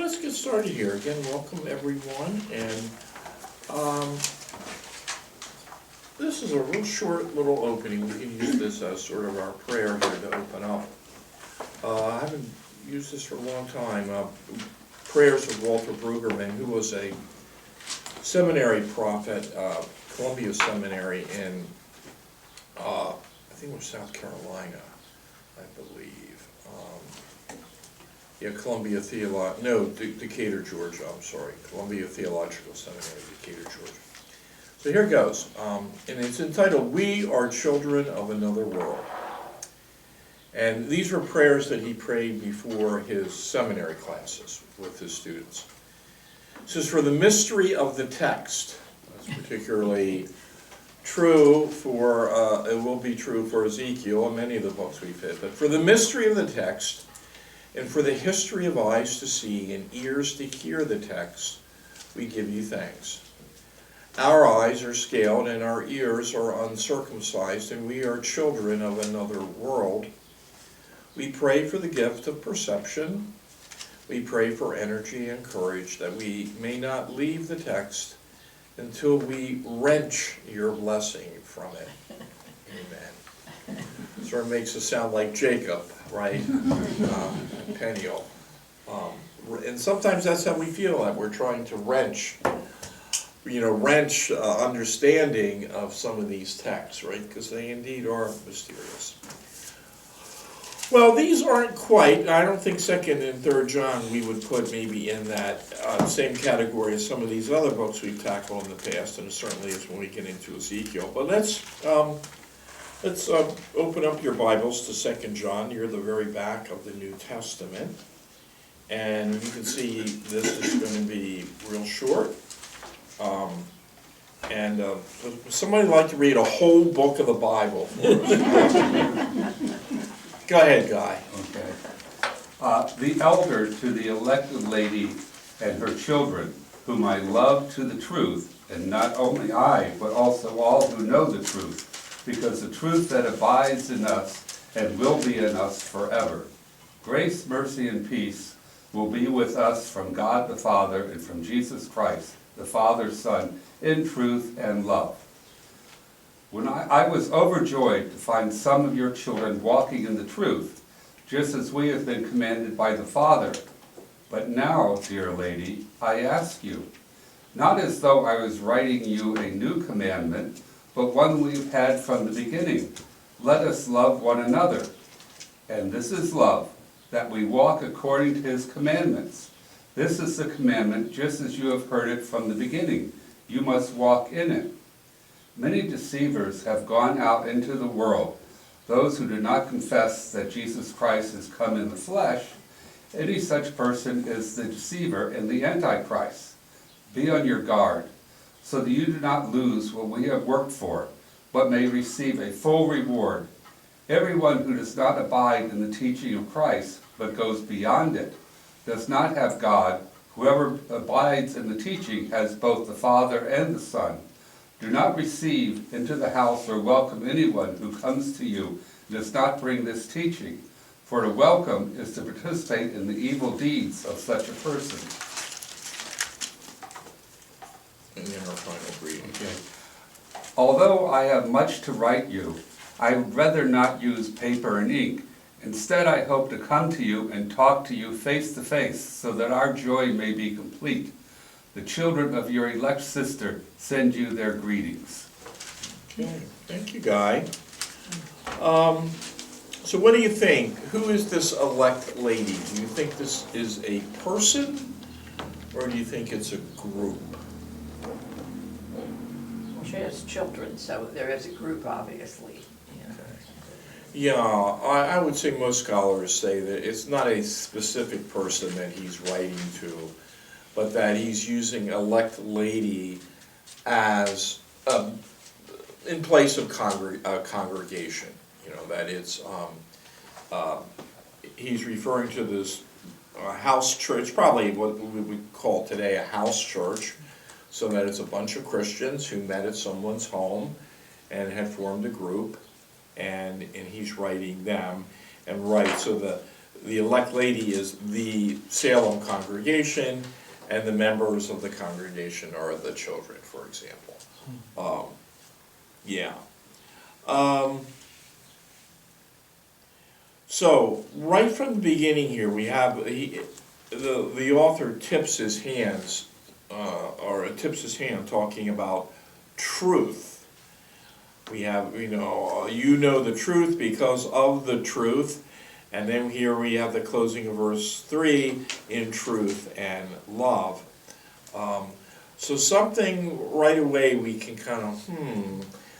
let's get started here. Again, welcome everyone, and this is a real short little opening. We can use this as sort of our prayer here to open up. I haven't used this for a long time. Prayers of Walter Brueggemann, who was a seminary prophet, Columbia Seminary in, I think it was South Carolina, I believe. Columbia Decatur, Georgia, I'm sorry. Columbia Theological Seminary, Decatur, Georgia. So here it goes, and it's entitled, "We Are Children of Another World." And these were prayers that he prayed before his seminary classes with his students. It says, "For the mystery of the text," that's particularly true for, it will be true for Ezekiel and many of the books we've hit, but "for the mystery of the text, and for the history of eyes to see and ears to hear the text, we give you thanks. Our eyes are scaled and our ears are uncircumcised, and we are children of another world. We pray for the gift of perception. We pray for energy and courage, that we may not leave the text until we wrench your blessing from it." Amen. Sort of makes it sound like Jacob, right? Peniel. And sometimes that's how we feel, that we're trying to wrench understanding of some of these texts, right? Because they indeed are mysterious. Well, these aren't quite, I don't think 2nd and 3rd John we would put maybe in that same category as some of these other books we've tackled in the past, and it certainly is when we get into Ezekiel. But let's open up your Bibles to 2nd John near the very back of the New Testament. And you can see this is going to be real short. Would somebody like to read a whole book of the Bible for us? Go ahead, Guy. Okay. The elder to the elected lady and her children, whom I love to the truth, and not only I, but also all who know the truth, because the truth that abides in us and will be in us forever. Grace, mercy, and peace will be with us from God the Father and from Jesus Christ, the Father's Son, in truth and love. When I was overjoyed to find some of your children walking in the truth, just as we have been commanded by the Father. But now, dear lady, I ask you, not as though I was writing you a new commandment, but one we've had from the beginning. Let us love one another. And this is love, that we walk according to his commandments. This is the commandment, just as you have heard it from the beginning. You must walk in it. Many deceivers have gone out into the world, those who do not confess that Jesus Christ has come in the flesh. Any such person is the deceiver and the Antichrist. Be on your guard, so that you do not lose what we have worked for, but may receive a full reward. Everyone who does not abide in the teaching of Christ, but goes beyond it, does not have God. Whoever abides in the teaching has both the Father and the Son. Do not receive into the house or welcome anyone who comes to you and does not bring this teaching, for to welcome is to participate in the evil deeds of such a person. And then our final reading. Okay. Although I have much to write you, I would rather not use paper and ink. Instead, I hope to come to you and talk to you face to face, so that our joy may be complete. The children of your elect sister send you their greetings. Okay, thank you, Guy. So what do you think? Who is this elect lady? Do you think this is a person, or do you think it's a group? Well, she has children, so there is a group, obviously. Yeah, I would say most scholars say that it's not a specific person that he's writing to, but that he's using elect lady as in place of congregation. That it's he's referring to this house church, probably what we would call today a house church, so that it's a bunch of Christians who met at someone's home and had formed a group. And he's writing them, and so the elect lady is the Salem congregation, and the members of the congregation are the children, for example. Yeah. So, right from the beginning here, we have, the author tips his hands, or tips his hand talking about truth. We have, you know the truth because of the truth. And then here we have the closing of verse 3, in truth and love. So something right away we can kind of,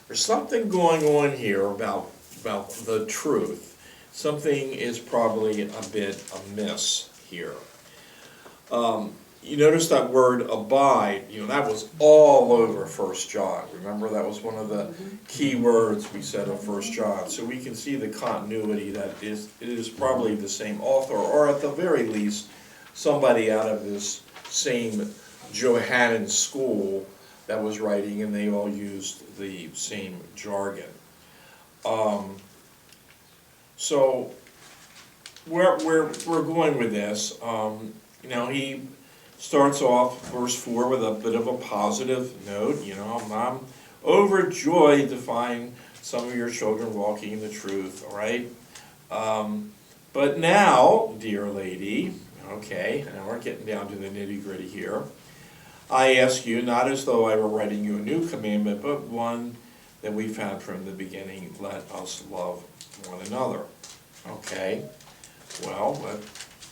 there's something going on here about the truth. Something is probably a bit amiss here. You notice that word abide, that was all over 1 John. Remember, that was one of the key words we said of 1 John. So we can see the continuity that it is probably the same author, or at the very least, somebody out of this same Johannine school that was writing, and they all used the same jargon. So where we're going with this, he starts off verse 4 with a bit of a positive note. I'm overjoyed to find some of your children walking in the truth, all right? But now, dear lady, okay, now we're getting down to the nitty-gritty here. I ask you, not as though I were writing you a new commandment, but one that we found from the beginning, let us love one another. Okay, well,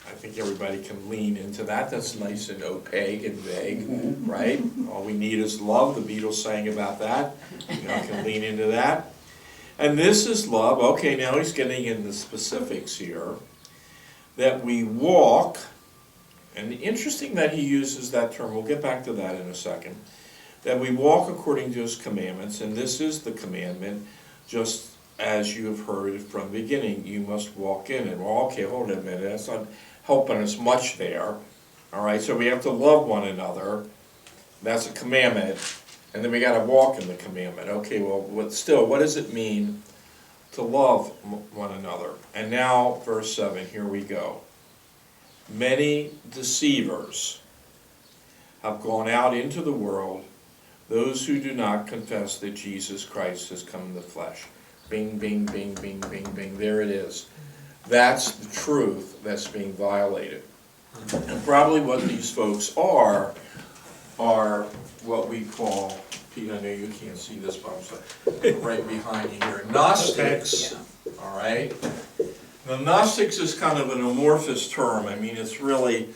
I think everybody can lean into that. That's nice and opaque and vague, right? All we need is love. The Beatles sang about that. Can lean into that. And this is love. Okay, now he's getting into specifics here. That we walk, and interesting that he uses that term. We'll get back to that in a second. That we walk according to his commandments, and this is the commandment, just as you have heard from the beginning, you must walk in it. Well, okay, hold on a minute. That's not helping us much there. All right, so we have to love one another. That's a commandment. And then we got to walk in the commandment. Okay, well, what does it mean to love one another? And now, verse 7, here we go. Many deceivers have gone out into the world, those who do not confess that Jesus Christ has come in the flesh. Bing, bing, bing, bing, bing, bing. There it is. That's the truth that's being violated. And probably what these folks are what we call, Pete, I know you can't see this, but I'm right behind you here, Gnostics, all right? The Gnostics is kind of an amorphous term. I mean, it's really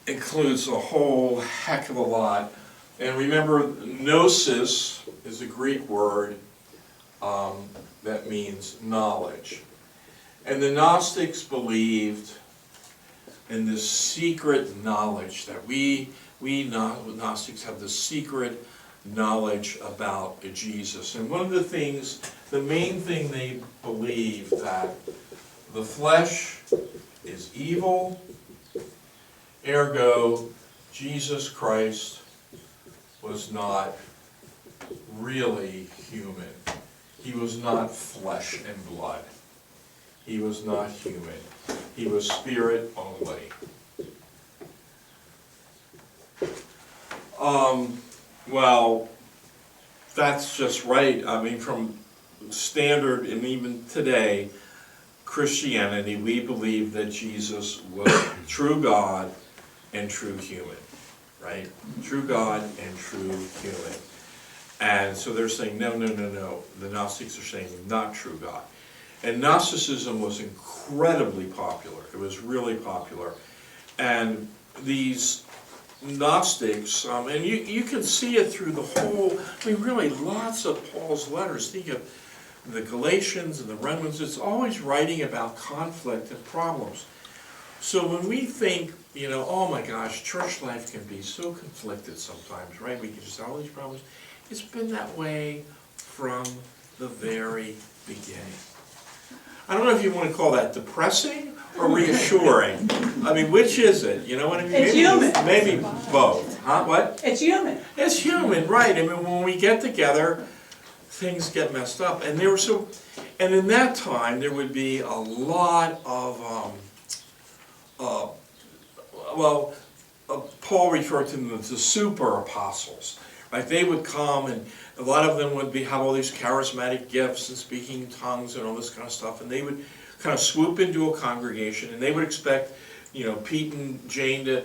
includes a whole heck of a lot. And remember, gnosis is a Greek word that means knowledge. And the Gnostics believed in this secret knowledge that we Gnostics have the secret knowledge about Jesus. And one of the things, the main thing they believe, that the flesh is evil, ergo Jesus Christ was not really human. He was not flesh and blood. He was not human. He was spirit only. Well, that's just right. I mean, from standard, and even today, Christianity, we believe that Jesus was true God and true human, right? True God and true human. And so they're saying, no. The Gnostics are saying not true God. And Gnosticism was incredibly popular. It was really popular. And these Gnostics, and you can see it through the whole, I mean, really lots of Paul's letters. Think of the Galatians and the Romans. It's always writing about conflict and problems. So when we think, oh my gosh, church life can be so conflicted sometimes, right? We can just have all these problems. It's been that way from the very beginning. I don't know if you want to call that depressing or reassuring. I mean, which is it? You know what I mean? It's human. Maybe both. Huh? What? It's human. It's human, right. I mean, when we get together, things get messed up. And in that time, there would be a lot of Paul referred to them as the super apostles, right? They would come, and a lot of them would have all these charismatic gifts and speaking in tongues and all this kind of stuff, and they would kind of swoop into a congregation, and they would expect, Pete and Jane to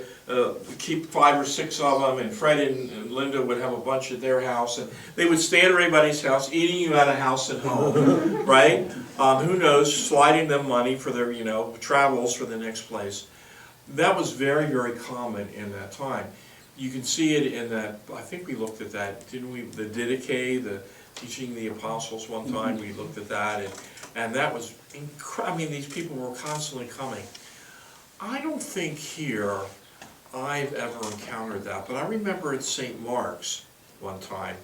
keep 5 or 6 of them, and Fred and Linda would have a bunch at their house, and they would stay at everybody's house, eating you out of house and home, right? Who knows, sliding them money for their, travels for the next place. That was very, very common in that time. You can see it in that, I think we looked at that, didn't we? The Didache, the teaching the apostles one time, we looked at that, and that was incredible. I mean, these people were constantly coming. I don't think here I've ever encountered that, but I remember at St. Mark's one time,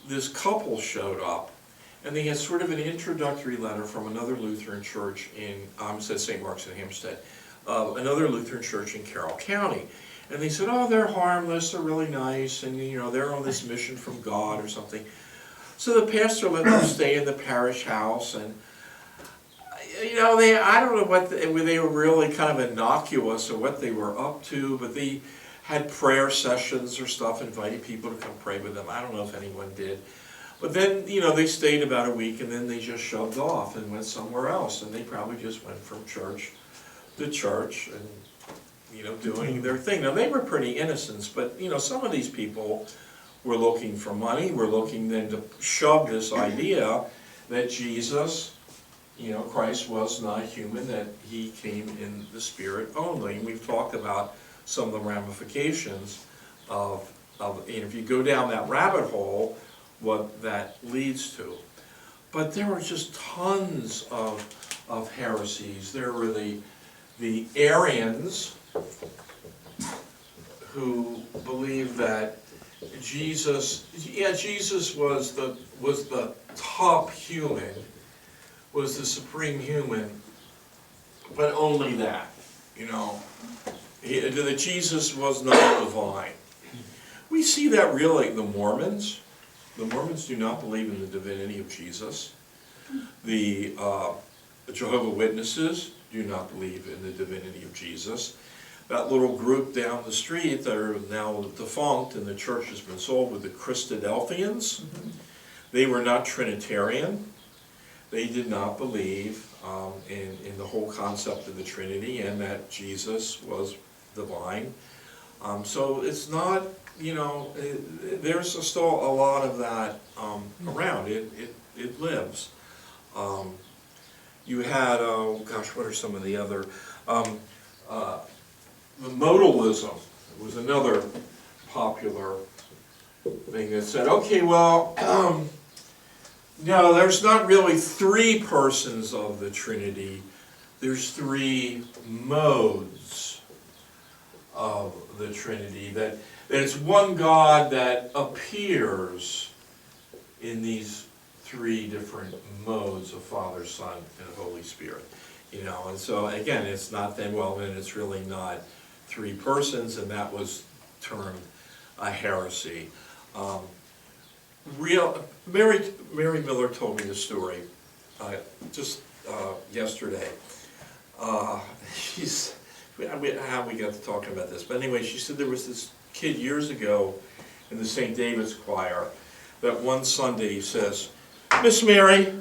this couple showed up, and they had sort of an introductory letter from another Lutheran church in, said St. Mark's in Hampstead, another Lutheran church in Carroll County. And they said, oh, they're harmless, they're really nice, and they're on this mission from God or something. So the pastor let them stay in the parish house, and I don't know what they were really kind of innocuous or what they were up to, but they had prayer sessions or stuff, inviting people to come pray with them. I don't know if anyone did. But then, they stayed about a week, and then they just shoved off and went somewhere else, and they probably just went from church to church and doing their thing. Now, they were pretty innocents, but, some of these people were looking for money, were looking then to shove this idea that Jesus, Christ was not human, that he came in the Spirit only. And we've talked about some of the ramifications of if you go down that rabbit hole, what that leads to. But there were just tons of heresies. There were the Arians, who believed that Jesus was the top human, was the supreme human, but only that, that Jesus was not divine. We see that really in the Mormons. The Mormons do not believe in the divinity of Jesus. The Jehovah's Witnesses do not believe in the divinity of Jesus. That little group down the street that are now defunct and the church has been sold with the Christadelphians, they were not Trinitarian. They did not believe in the whole concept of the Trinity and that Jesus was divine. So it's not, there's still a lot of that around. It lives. You had, what are some of the other, the modalism was another popular thing that said, okay, well, no, there's not really 3 persons of the Trinity, there's 3 modes of the Trinity, that it's one God that appears in these 3 different modes of Father, Son, and Holy Spirit. And so again, it's not then, well, then it's really not 3 persons, and that was termed a heresy. Mary Miller told me the story just yesterday. How we got to talking about this, but anyway, she said there was this kid years ago in the St. David's choir that one Sunday he says, Miss Mary,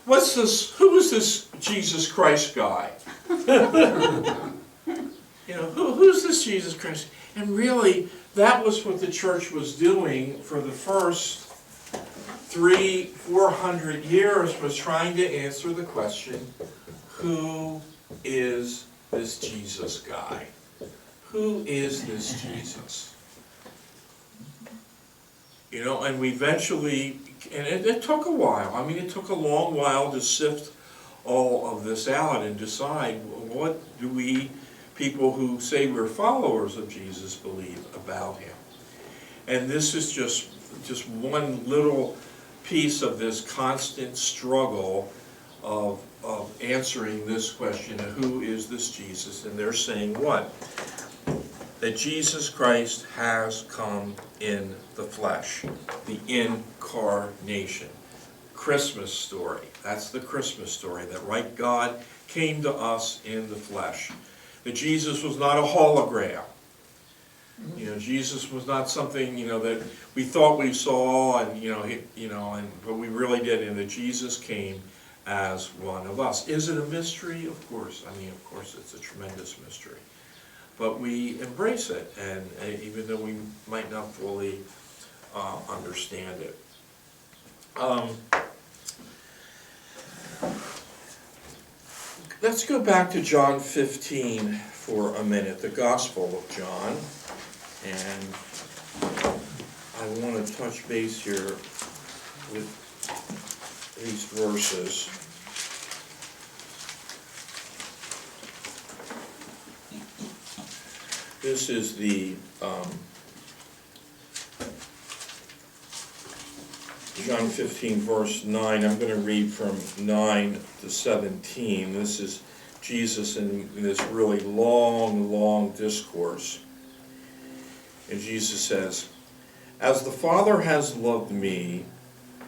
what's this? Who is this Jesus Christ guy? Who's this Jesus Christ? And really, that was what the church was doing for the first 300-400 years, was trying to answer the question, who is this Jesus guy? Who is this Jesus? And we eventually, and it took a while. I mean, it took a long while to sift all of this out and decide, what do we, people who say we're followers of Jesus, believe about him? And this is just one little piece of this constant struggle of answering this question of who is this Jesus? And they're saying what? That Jesus Christ has come in the flesh, the incarnation. Christmas story. That's the Christmas story, that right God came to us in the flesh. that Jesus was not a hologram. You know, Jesus was not something, you know, that we thought we saw and, but we really did, and that Jesus came as one of us. Is it a mystery? Of course. I mean, of course, it's a tremendous mystery. But we embrace it, and even though we might not fully understand it. Let's go back to John 15 for a minute, the Gospel of John. And I want to touch base here with these verses. This is the John 15 verse 9. I'm going to read from 9 to 17. This is Jesus in this really long discourse. And Jesus says, "As the Father has loved me,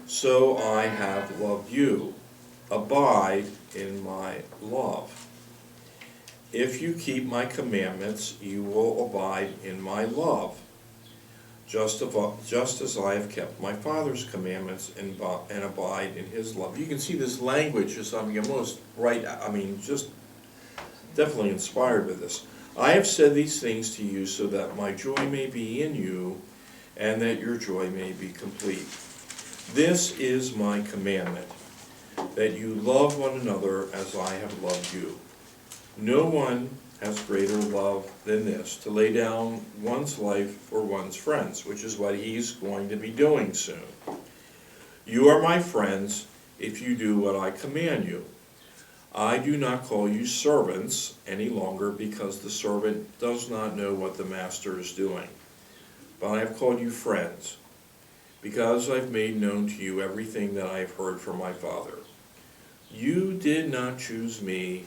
so I have loved you. Abide in my love. If you keep my commandments, you will abide in my love, just as I have kept my Father's commandments and abide in his love." You can see this language is, almost right, just definitely inspired with this. "I have said these things to you so that my joy may be in you and that your joy may be complete. This is my commandment, that you love one another as I have loved you. No one has greater love than this, to lay down one's life for one's friends," which is what he's going to be doing soon. "You are my friends if you do what I command you. I do not call you servants any longer, because the servant does not know what the master is doing. But I have called you friends, because I've made known to you everything that I have heard from my Father. You did not choose me,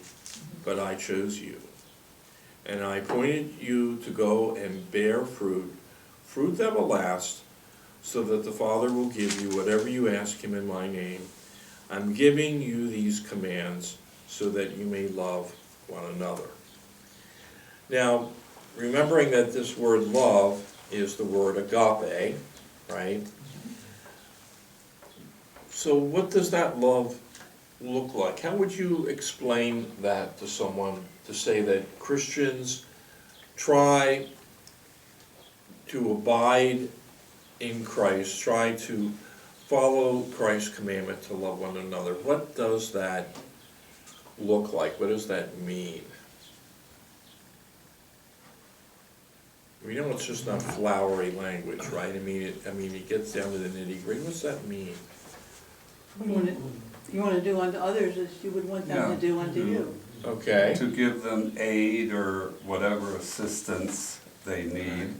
but I chose you. And I appointed you to go and bear fruit that will last, so that the Father will give you whatever you ask him in my name. I'm giving you these commands so that you may love one another." Now, remembering that this word love is the word agape, right? So what does that love look like? How would you explain that to someone, to say that Christians try to abide in Christ, try to follow Christ's commandment to love one another? What does that look like? What does that mean? We know it's just not flowery language, right? It gets down to the nitty-gritty. What's that mean? You want to do unto others as you would want them to do unto you. Okay. To give them aid or whatever assistance they need.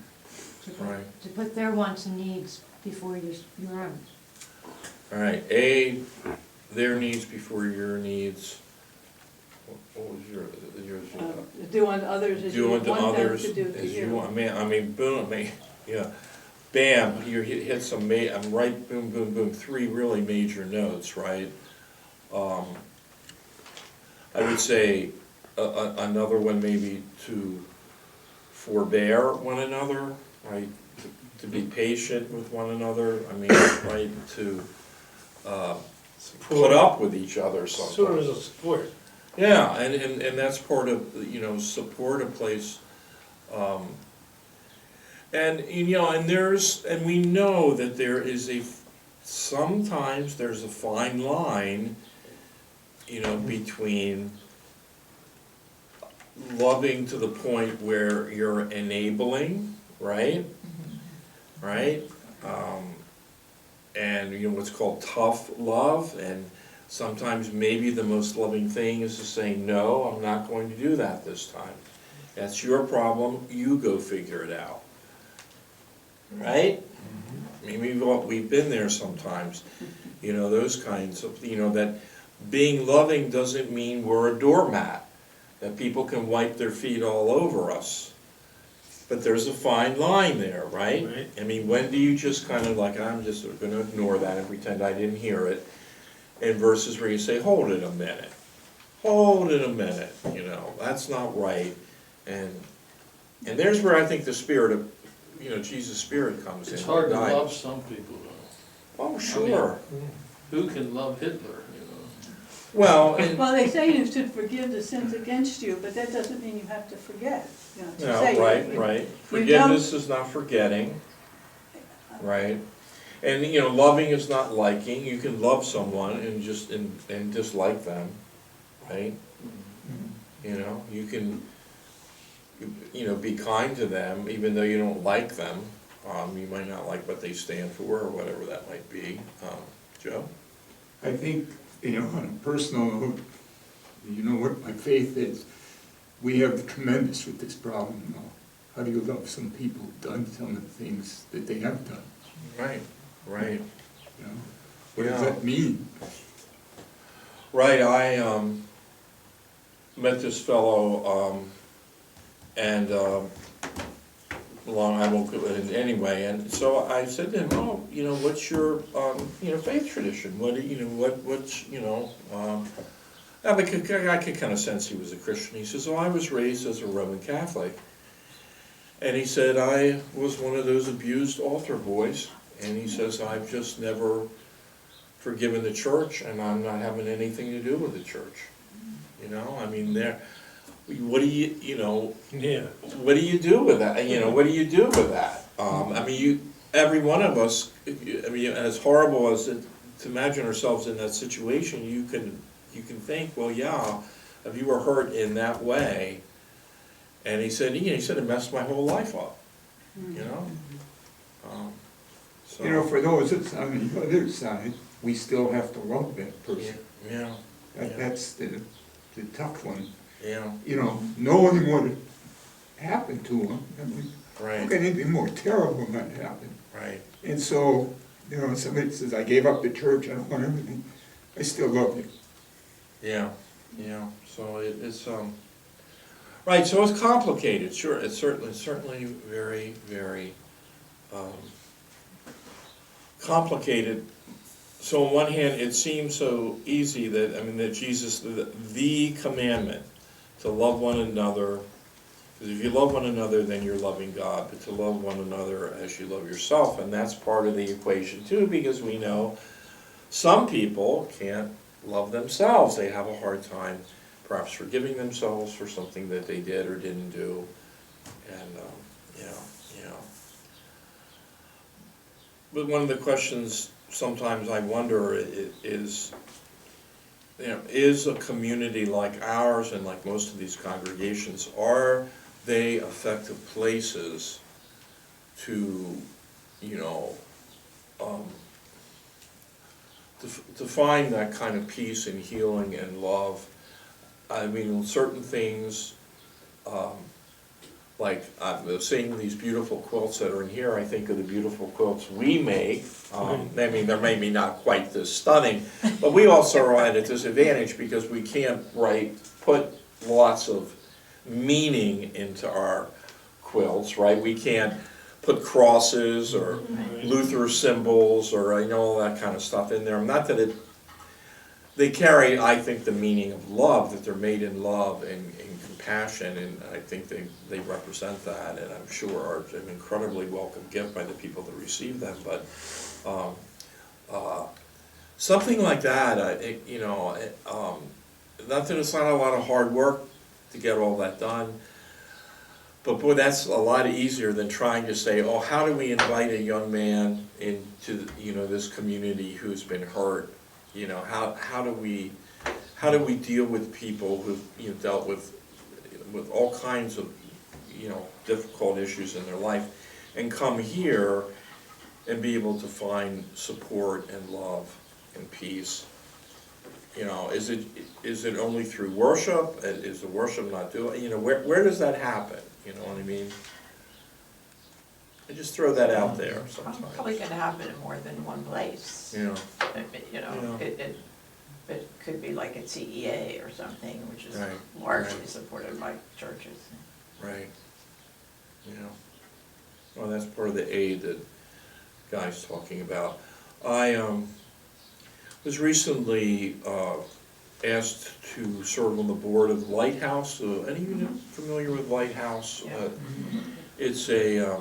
Right. To put their wants and needs before your own. All right. Aid their needs before your needs. What was yours? Do unto others as you Do would unto want them others to do to as you you. want. Boom, yeah. Bam, you hit some, I'm right, boom, boom, boom, 3 really major notes, right? I would say another one maybe to forbear one another, right? To be patient with one another, right? To put up with each other sometimes. Sort of a support. Yeah, and that's part of, support a place. And we know that there is sometimes there's a fine line, between loving to the point where you're enabling, right? Right? And what's called tough love, and sometimes maybe the most loving thing is to say, no, I'm not going to do that this time. That's your problem, you go figure it out. Right? We've been there sometimes, those kinds of, that being loving doesn't mean we're a doormat, that people can wipe their feet all over us. But there's a fine line there, right? When do you just kind of I'm just going to ignore that and pretend I didn't hear it, and versus where you say, hold it a minute, that's not right. And there's where I think the spirit of, Jesus' spirit comes in. It's hard to Died. love some people though. Oh, sure. Who can love Hitler, Well, and, Well, they say you should forgive the sins against you, but that doesn't mean you have to forget. You know, to no, say right. you Forgiveness is not forgetting, right? And, loving is not liking. You can love someone and and dislike them, right? You can, be kind to them, even though you don't like them. You might not like what they stand for, or whatever that might be. Joe? I think, on a personal note, what my faith is. We have tremendous with this problem now. How do you love some people who've done some of the things that they have done? Right. What does that mean? Right, I met this fellow, and I won't go in anyway, and so I said to him, oh, what's your, faith tradition? What do I could kind of sense he was a Christian. He says, oh, I was raised as a Roman Catholic. And he said, I was one of those abused altar boys, and he says, I've just never forgiven the church, and I'm not having anything to do with the church. What do what do you do with that? What do you do with that? Every one of us, as horrible as it, to imagine ourselves in that situation, you can think, well, yeah, if you were hurt in that way, and he said it messed my whole life up, So, For those that's on the other side, we still have to love that person. Yeah. That's the tough one. Yeah. Knowing what happened to him, Right. look at anything more terrible that happened. Right. And so, somebody says, I gave up the church, I don't want everything, I still love you. Yeah. So it's right. So it's complicated. Sure, it's certainly very, very complicated. So on one hand, it seems so easy that Jesus, the commandment to love one another, because if you love one another, then you're loving God, but to love one another as you love yourself, and that's part of the equation too, because we know some people can't love themselves. They have a hard time perhaps forgiving themselves for something that they did or didn't do, and But one of the questions sometimes I wonder is a community like ours and like most of these congregations, are they effective places to, to find that kind of peace and healing and love? Certain things, like seeing these beautiful quilts that are in here, I think of the beautiful quilts we make. They're maybe not quite this stunning, but we also are at a disadvantage because we can't put lots of meaning into our quilts, right? We can't put crosses or Luther symbols or all that kind of stuff in there. Not that they carry, I think, the meaning of love, that they're made in love and compassion, and I think they represent that, and I'm sure are an incredibly welcome gift by the people that receive them. But something like that, not that it's not a lot of hard work to get all that done, but boy, that's a lot easier than trying to say, oh, how do we invite a young man into this community who's been hurt? How do we deal with people who've dealt with all kinds of difficult issues in their life, and come here and be able to find support and love and peace? Is it only through worship? Is the worship not doing? Where does that happen? You know what I mean? I just throw that out there sometimes. Probably going to happen in more than one place. Yeah. It could be like at CEA or something, which is Right. largely Right. supported by churches. Right. Well, that's part of the aid that Guy's talking about. I was recently asked to serve on the board of Lighthouse. Any of you familiar with Lighthouse? Yeah. It's a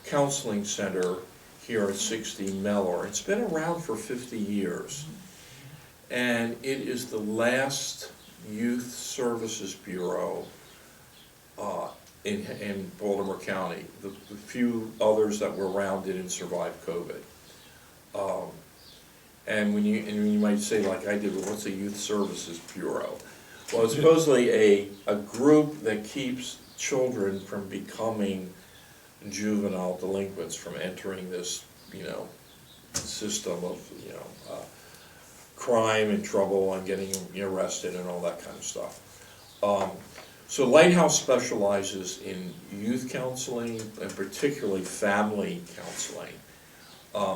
counseling center here at 60 Mellor. It's been around for 50 years. And it is the last youth services bureau in Baltimore County. The few others that were around didn't survive COVID. And when you might say, like I did, well, what's a youth services bureau? Well, it's supposedly a group that keeps children from becoming juvenile delinquents, from entering this, system of, crime and trouble and getting arrested and all that kind of stuff. So Lighthouse specializes in youth counseling and particularly family counseling.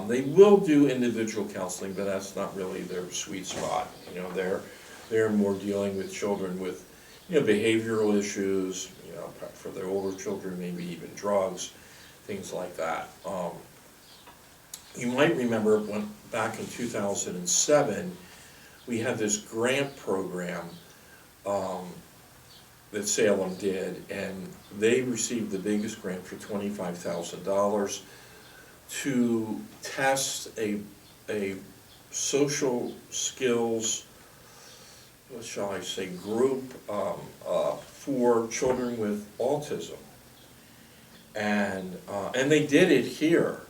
They will do individual counseling, but that's not really their sweet spot. They're more dealing with children with behavioral issues, for their older children, maybe even drugs, things like that. You might remember back in 2007, we had this grant program that Salem did, and they received the biggest grant for $25,000 to test a social skills, what shall I say, group for children with autism. And they did it here.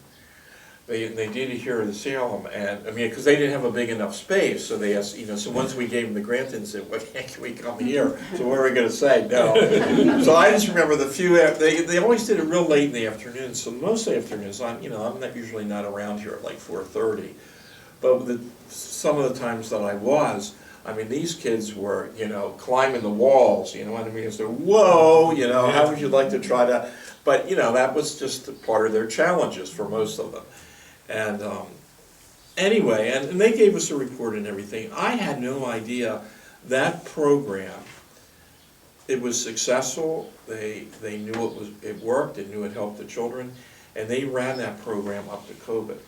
They did it here in Salem, and because they didn't have a big enough space, so they asked, so once we gave them the grant and said, "Well, can we come here?" So what are we going to say? No. So I just remember they always did it real late in the afternoon. So most afternoons, I'm not usually not around here at like 4:30, but some of the times that I was, these kids were, climbing the walls, so whoa, how would you like to try to, but that was just part of their challenges for most of them. And anyway, and they gave us a report and everything. I had no idea that program, it was successful. They knew it worked, they knew it helped the children, and they ran that program up to COVID.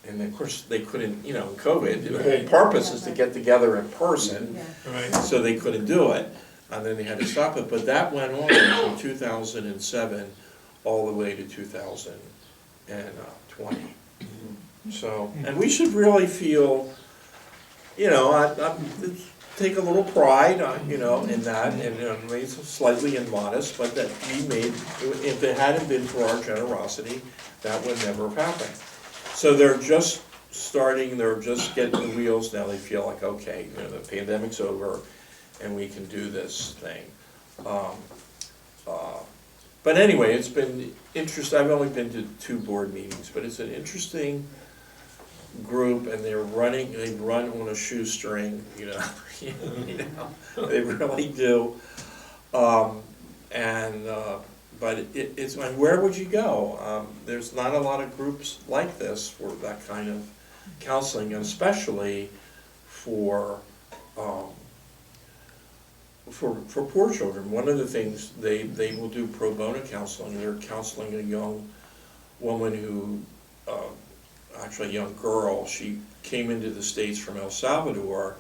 And of course, they couldn't, COVID, the whole purpose is to get together in person, Right. so they couldn't do it, and then they had to stop it. But that went on from 2007 all the way to 2020. So, and we should really feel, I take a little pride, in that, and maybe slightly immodest, but that we made, if it hadn't been for our generosity, that would never have happened. So they're just starting, they're just getting the wheels now. They feel like, okay, the pandemic's over and we can do this thing. But anyway, it's been interesting. I've only been to 2 board meetings, but it's an interesting group, and they run on a shoestring, they really do. But it's, and where would you go? There's not a lot of groups like this for that kind of counseling, and especially for poor children. One of the things they will do pro bono counseling. They're counseling a young woman who, actually a young girl. She came into the States from El Salvador,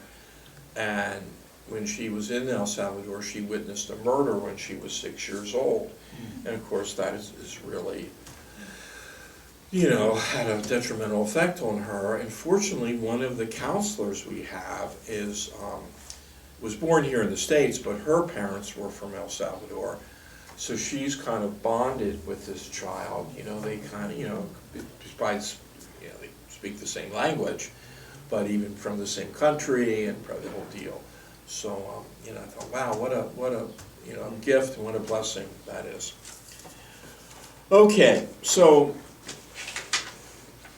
and when she was in El Salvador, she witnessed a murder when she was 6 years old. And of course, that is really, had a detrimental effect on her. And fortunately, one of the counselors we have was born here in the States, but her parents were from El Salvador. So she's kind of bonded with this child. They kind of, despite, they speak the same language, but even from the same country and probably the whole deal. So, I thought, wow, what a gift and what a blessing that is. Okay, so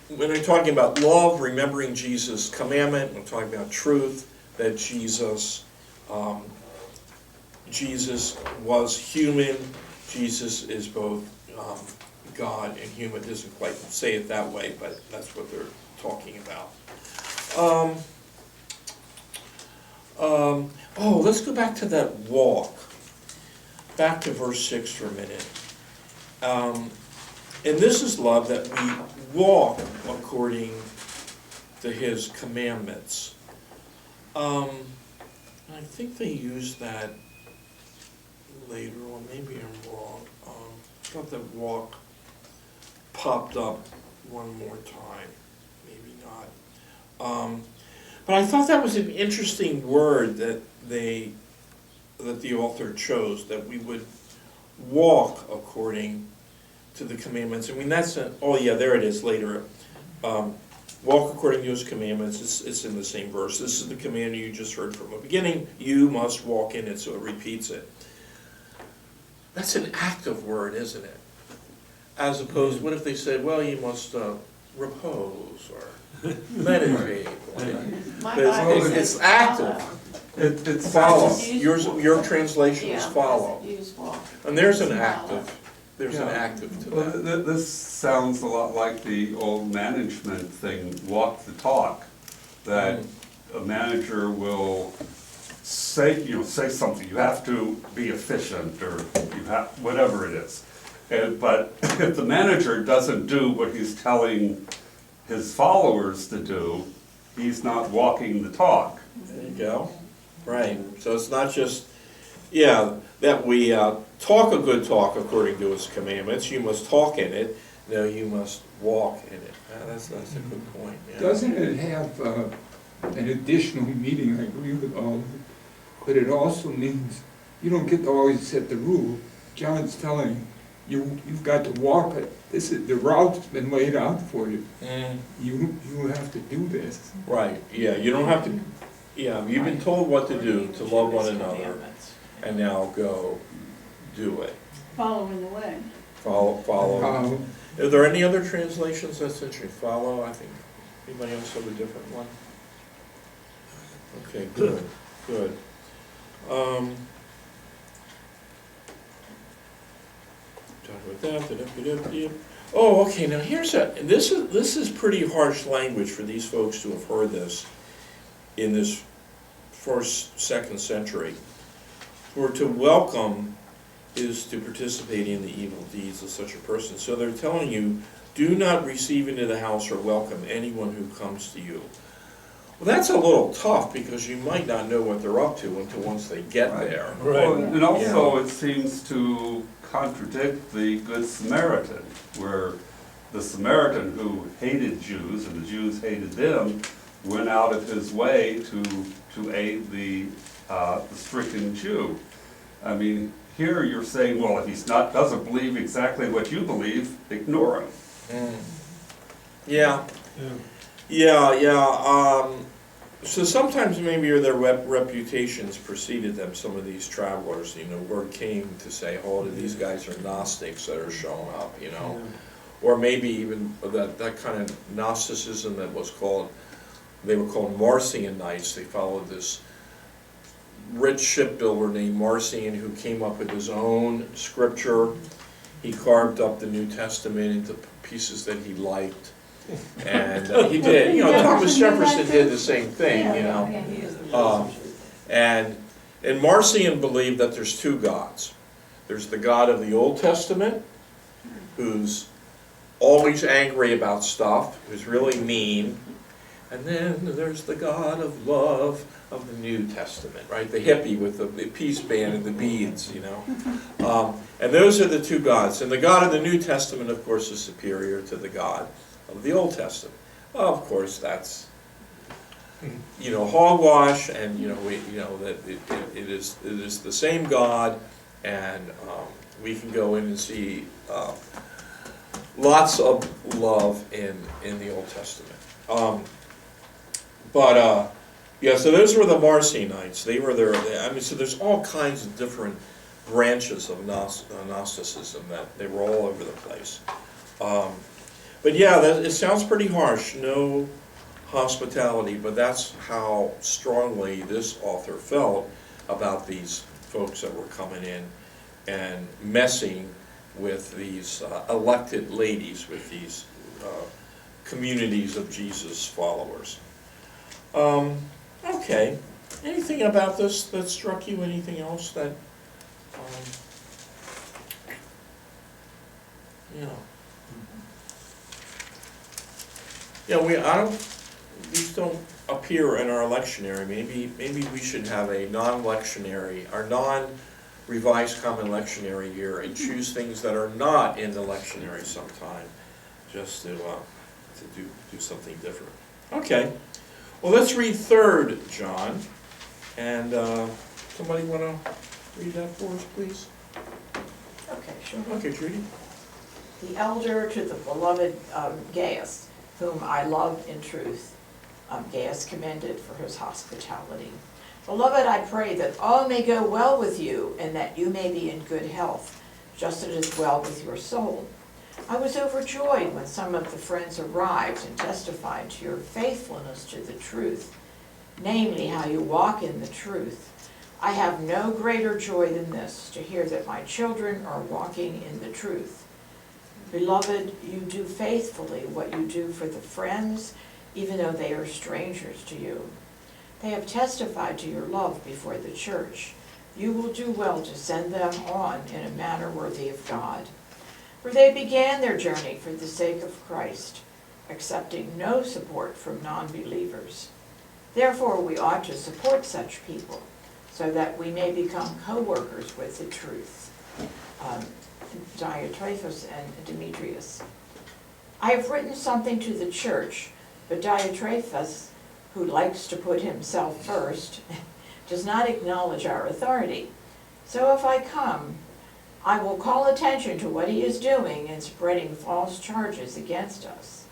when I'm talking about love, remembering Jesus' commandment, I'm talking about truth, that Jesus was human. Jesus is both God and human. It doesn't quite say it that way, but that's what they're talking about. Let's go back to that walk. Back to verse 6 for a minute. And this is love, that we walk according to his commandments. I think they used that later on, maybe I'm wrong. I thought that walk popped up one more time, maybe not. But I thought that was an interesting word that the author chose, that we would walk according to the commandments. I mean, that's oh yeah, there it is later. Walk according to his commandments, it's in the same verse. This is the command you just heard from the beginning. You must walk in it, so it repeats it. That's an active word, isn't it? As opposed, what if they said, well, you must repose or meditate? My But Bible it's says active. follow. It's Follow. Use Your translation is Yeah, follow. doesn't use walk. And there's an Follow. active. There's an Yeah. active to Well, that. this sounds a lot like the old management thing, walk the talk, that a manager will say, say something, you have to be efficient, or you have, whatever it is. But if the manager doesn't do what he's telling his followers to do, he's not walking the talk. There you go. Right. So it's not just, yeah, that we talk a good talk according to his commandments. You must talk in it. No, you must walk in it. That's a good point. Yeah. Doesn't it have an additional meaning? I agree with all of it, but it also means you don't get to always set the rule. John's telling you, you've got to walk it. The route's been laid out for you. Mm, You have to do this. right. Yeah. You don't have to. Yeah. You've been told what to do to love one another, and now go do it. Following the way. Follow. Are there any other translations that's interesting? Follow. I think. Anybody else have a different one? Okay. Good. Good. Talk about that. Oh, okay. Now here's this is pretty harsh language for these folks to have heard this in this first, second century. For to welcome is to participate in the evil deeds of such a person. So they're telling you, do not receive into the house or welcome anyone who comes to you. Well, that's a little tough because you might not know what they're up to until once they get Right. there. Well, and also it seems to contradict the Good Samaritan, where the Samaritan who hated Jews and the Jews hated them went out of his way to aid the stricken Jew. I mean, here you're saying, well, if he's doesn't believe exactly what you believe, ignore him. Mm. Yeah. So sometimes maybe their reputations preceded them, some of these travelers, word came to say, oh, these guys are Gnostics that are showing up, Or maybe even that kind of Gnosticism that was called, they were called Marcionites. They followed this rich shipbuilder named Marcion who came up with his own scripture. He carved up the New Testament into pieces that he liked. And he did, Thomas Jefferson did the same thing, And Marcion believed that there's two gods. There's the God of the Old Testament, who's always angry about stuff, who's really mean. And then there's the God of love of the New Testament, right? The hippie with the peace band and the beads, And those are the two gods. And the God of the New Testament, of course, is superior to the God of the Old Testament. Well, of course, that's hogwash, and that it is the same God, and we can go in and see lots of love in the Old Testament. So those were the Marcionites. They were there. So there's all kinds of different branches of Gnosticism that they were all over the place. But yeah, it sounds pretty harsh. No hospitality, but that's how strongly this author felt about these folks that were coming in and messing with these elected ladies, with these communities of Jesus followers. Okay. Anything about this that struck you? Anything else that, these don't appear in our lectionary. Maybe we should have a non-lectionary, our non-revised common lectionary here, and choose things that are not in the lectionary sometime, just to do something different. Okay, well, let's read 3 John, and somebody want to read that for us, please? Okay, sure. Okay, Trudy. The elder to the beloved Gaius, whom I love in truth, Gaius commended for his hospitality. Beloved, I pray that all may go well with you, and that you may be in good health, just as it is well with your soul. I was overjoyed when some of the friends arrived and testified to your faithfulness to the truth, namely how you walk in the truth. I have no greater joy than this, to hear that my children are walking in the truth. Beloved, you do faithfully what you do for the friends, even though they are strangers to you. They have testified to your love before the church. You will do well to send them on in a manner worthy of God. For they began their journey for the sake of Christ, accepting no support from non-believers. Therefore, we ought to support such people, so that we may become co-workers with the truth. Diotrephes and Demetrius. I have written something to the church, but Diotrephes, who likes to put himself first, does not acknowledge our authority. So if I come, I will call attention to what he is doing in spreading false charges against us.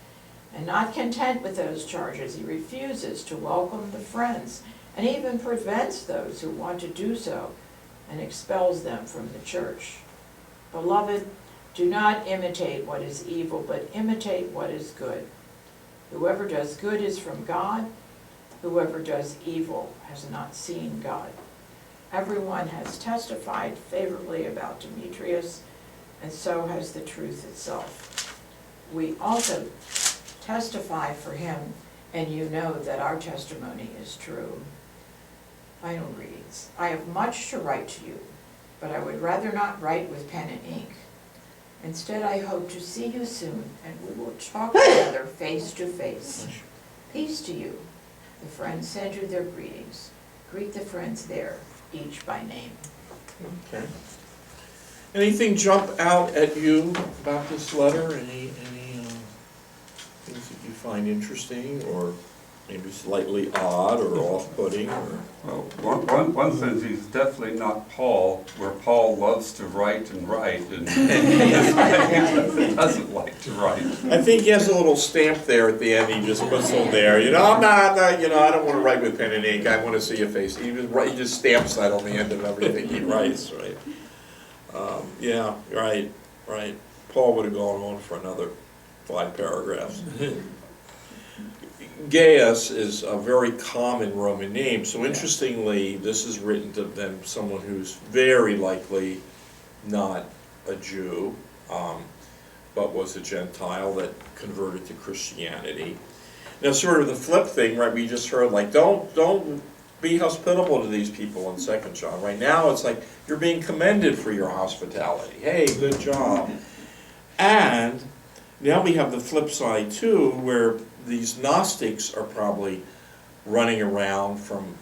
And not content with those charges, he refuses to welcome the friends, and even prevents those who want to do so, and expels them from the church. Beloved, do not imitate what is evil, but imitate what is good. Whoever does good is from God. Whoever does evil has not seen God. Everyone has testified favorably about Demetrius, and so has the truth itself. We also testify for him, and you know that our testimony is true. Final readings. I have much to write to you, but I would rather not write with pen and ink. Instead, I hope to see you soon, and we will talk together face to face. Peace to you. The friends send you their greetings. Greet the friends there, each by name. Okay. Anything jump out at you about this letter? Any things that you find interesting, or maybe slightly odd or off-putting? Or Well, one sense, he's definitely not Paul, where Paul loves to write, and he doesn't like to write. I think he has a little stamp there at the end. He just puts on there. I'm not. I don't want to write with pen and ink. I want to see your face. He just stamps that on the end of everything he writes, right? Yeah, right. Paul would have gone on for another 5 paragraphs. Gaius is a very common Roman name, so interestingly, this is written to them, someone who's very likely not a Jew, but was a Gentile that converted to Christianity. Now, sort of the flip thing, right? We just heard, like, don't be hospitable to these people in 2 John. Right now, it's like you're being commended for your hospitality. Hey, good job. And now we have the flip side too, where these Gnostics are probably running around from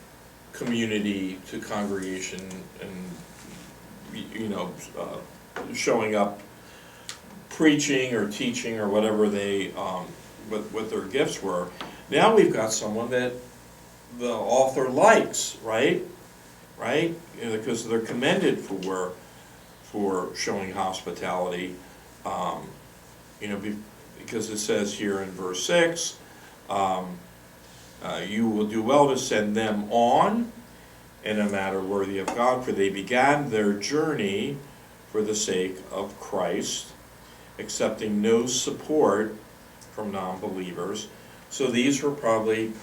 community to congregation and, showing up, preaching or teaching or whatever they, what their gifts were. Now we've got someone that the author likes, right? Because they're commended for showing hospitality. Because it says here in verse 6, you will do well to send them on in a matter worthy of God, for they began their journey for the sake of Christ, accepting no support from non-believers. So these were probably,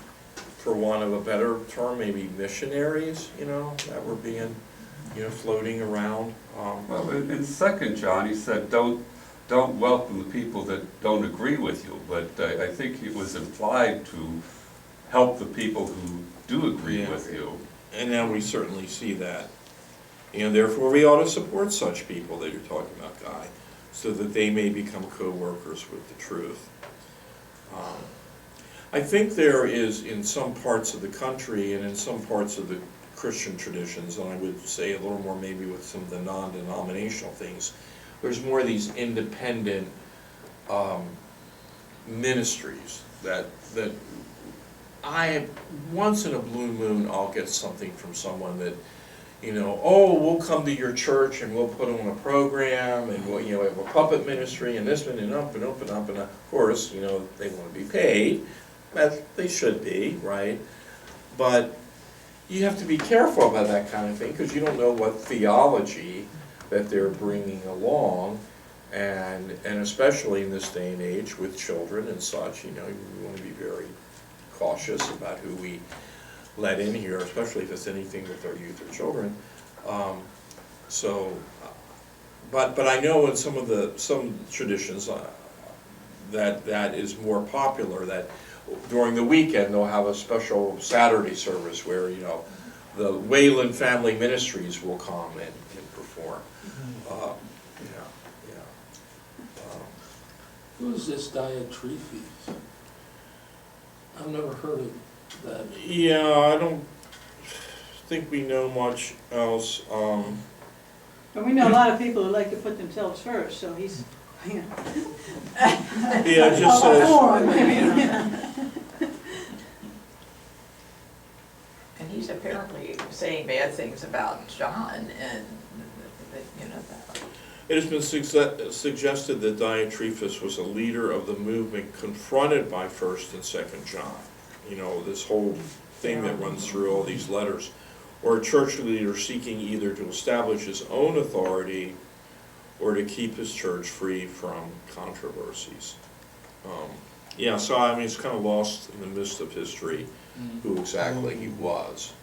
for want of a better term, maybe missionaries, that were being, floating around. Well, in 2 John, he said, don't welcome the people that don't agree with you, but I think it was implied to help the people who do agree with you. And now we certainly see that. Therefore we ought to support such people that you're talking about, Guy, so that they may become co-workers with the truth. I think there is in some parts of the country and in some parts of the Christian traditions, and I would say a little more maybe with some of the non-denominational things, there's more of these independent ministries that I, once in a blue moon, I'll get something from someone that, you know, oh, we'll come to your church and we'll put on a program and we'll, you know, have a puppet ministry and this one and up and up and up and up. Of course, you know, they want to be paid, as they should be, right? But you have to be careful about that kind of thing because you don't know what theology that they're bringing along, and especially in this day and age with children and such, you know, we want to be very cautious about who we let in here, especially if it's anything with our youth or children. But I know in some traditions that is more popular, that during the weekend they'll have a special Saturday service where, you know, the Wayland Family Ministries will come and perform. Who's this Diotrephes? I've never heard of that. Yeah, I don't think we know much else. But we know a lot of people who like to put themselves first, so he's, you know. Yeah, it just says, And he's apparently saying bad things about John, and, you know, that. it has been suggested that Diotrephes was a leader of the movement confronted by 1st and 2nd John. You know, this whole thing that runs through all these letters. Or a church leader seeking either to establish his own authority or to keep his church free from controversies. Yeah, so I mean, it's kind of lost in the midst of history who exactly he was.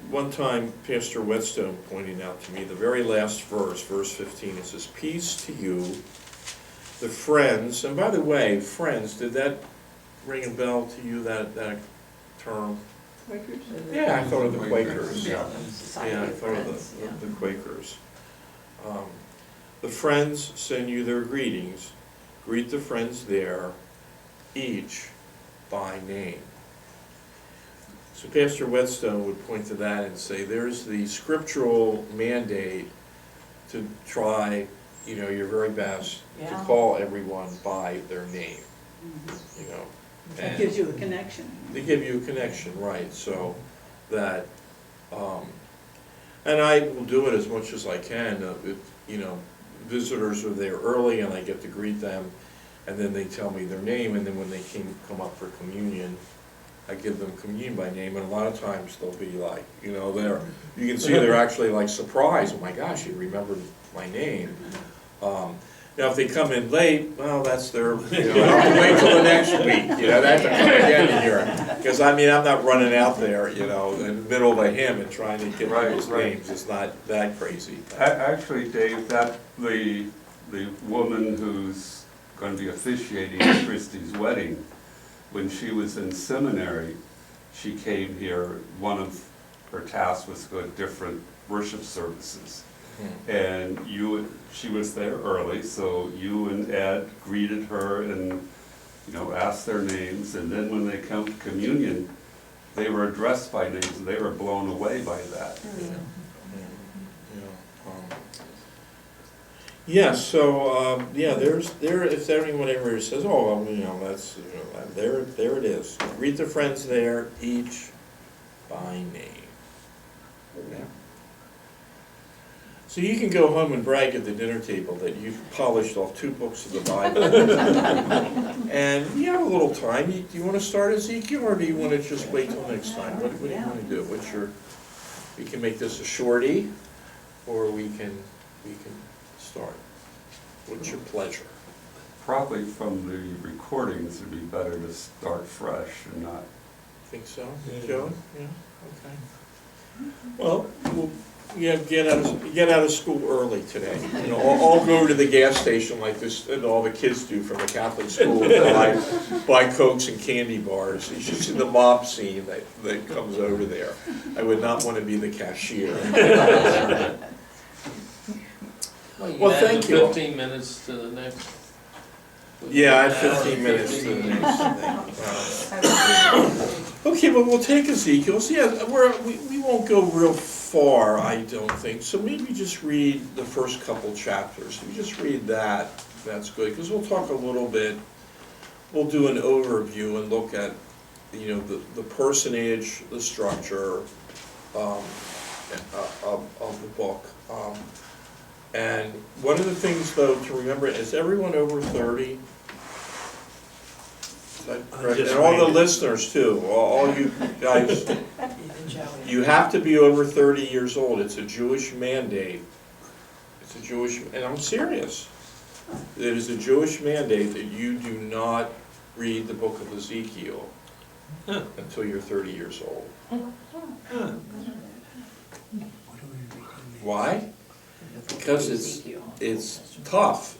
One time, Pastor Whetstone pointed out to me, the very last verse, verse 15, it says, "Peace to you, the friends," and by the way, friends, did that ring a bell to you, that term? Quakers? Yeah, I thought of the Quakers. Yeah, Society Yeah, I of thought of Friends, yeah. the Quakers. The friends send you their greetings. Greet the friends there, each by name. So Pastor Whetstone would point to that and say, there's the scriptural mandate to try, you know, your very best to Yeah. call everyone by their name, you know. That And gives you a connection. they give you a connection, right, so that, and I will do it as much as I can. If, you know, visitors are there early and I get to greet them, and then they tell me their name, and then when they come up for communion, I give them communion by name, and a lot of times they'll be like, you know, you can see they're actually like surprised, oh my gosh, you remembered my name. Now, if they come in late, well, that's their, you know, I'll have to wait till the next week, you know, they have to come again here. Because, I mean, I'm not running out there, you know, in the middle of a hymn and trying to get people's names, it's not that crazy. Actually, Dave, the woman who's going to be officiating Christy's wedding, when she was in seminary, she came here. One of her tasks was to go to different worship services. And she was there early, so you and Ed greeted her and, you know, asked their names, and then when they come to communion, they were addressed by names, and they were blown away by that. Yeah, so, if anyone ever says, oh, well, you know, that's, you know, there it is. Greet the friends there, each by name. Yeah. So you can go home and brag at the dinner table that you've polished off 2 books of the Bible. And you have a little time. Do you want to start, Ezekiel, or do you want to just wait till next time? What do you want to do? We can make this a shorty, or we can start. What's your pleasure? Probably from the recordings, it'd be better to start fresh and not. Think so, Joe? Yeah, okay. Well, get out of school early today. You know, I'll go to the gas station like this, and all the kids do from the Catholic school, and buy Cokes and candy bars. You should see the mob scene that comes over there. I would not want to be the cashier. Well, you Well, can add thank the you. 15 minutes to the next. Yeah, I had An hour 15 and minutes to 15 the next thing. Okay, but we'll take Ezekiel. So yeah, we won't go real far, I don't think. So maybe just read the first couple chapters. If you just read that, that's good. Because we'll talk a little bit, we'll do an overview and look at, you know, the personage, the structure of the book. And one of the things, though, to remember is everyone over 30. Is that correct? And all the listeners too, all you guys, Even Joey. you have to be over 30 years old. It's a Jewish mandate. It's a Jewish, and I'm serious. It is a Jewish mandate that you do not read the book of Ezekiel until you're 30 years old. Why? Because it's tough.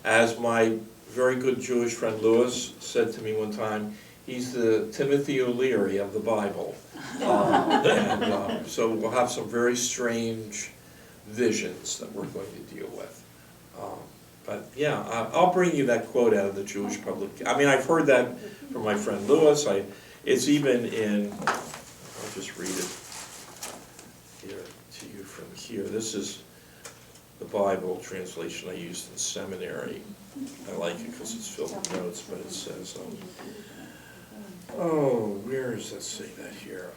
As my very good Jewish friend Lewis said to me one time, he's the Timothy O'Leary of the Bible. So we'll have some very strange visions that we're going to deal with. But yeah, I'll bring you that quote out of the Jewish Public. I mean, I've heard that from my friend Lewis. It's even in, I'll just read it here to you from here. This is the Bible translation I used in seminary. I like it because it's filled with notes, but it says, oh, where does that say that here?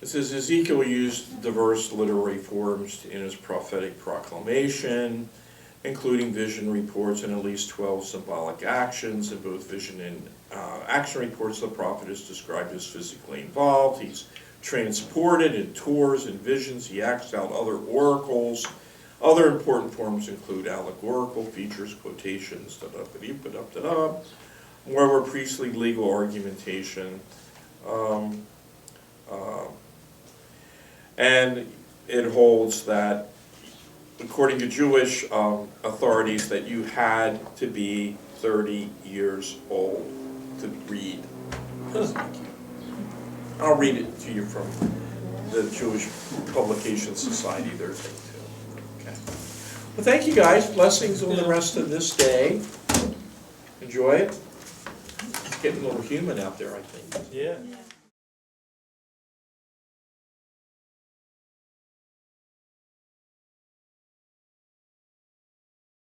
It says Ezekiel used diverse literary forms in his prophetic proclamation, including vision reports and at least 12 symbolic actions. In both vision and action reports, the prophet is described as physically involved. He's transported in tours and visions. He acts out other oracles. Other important forms include allegorical features, quotations, more were priestly legal argumentation. And it holds that, according to Jewish authorities, that you had to be 30 years old to read Ezekiel. I'll read it to you from the Jewish Publication Society, their thing too. Okay. Well, thank you guys. Blessings on the rest of this day. Enjoy it. It's getting a little humid out there, I think. Yeah.